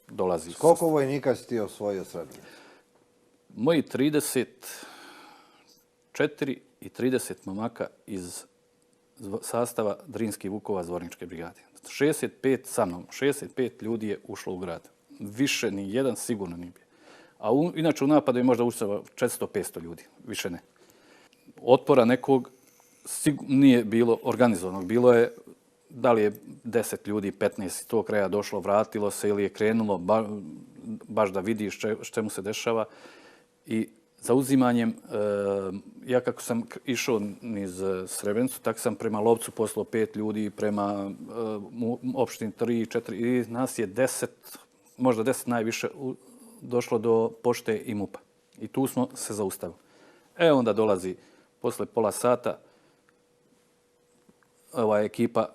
dolazi. Koliko vojnika si ti osvojio Srebrenicu? Moji 34 i 30 momaka iz sastava Drinskih Vukova Zvorničke brigade. 65 sa mnom, 65 ljudi je ušlo u grad. Više ni jedan sigurno nije bio. A inače u napadu je možda ušlo 400-500 ljudi, više ne. Otpora nekog nije bilo organizovanog. Bilo je da li je 10 ljudi, 15 iz tog kraja došlo, vratilo se ili je krenulo baš da vidiš čemu se dešava. I zauzimanjem, ja kako sam išao niz Srebrenicu, tako sam prema Lovcu poslao 5 ljudi, prema opštini 3, 4, i nas je 10, možda 10 najviše došlo do pošte i MUP-a. I tu smo se zaustavili. Onda dolazi posle pola sata ova ekipa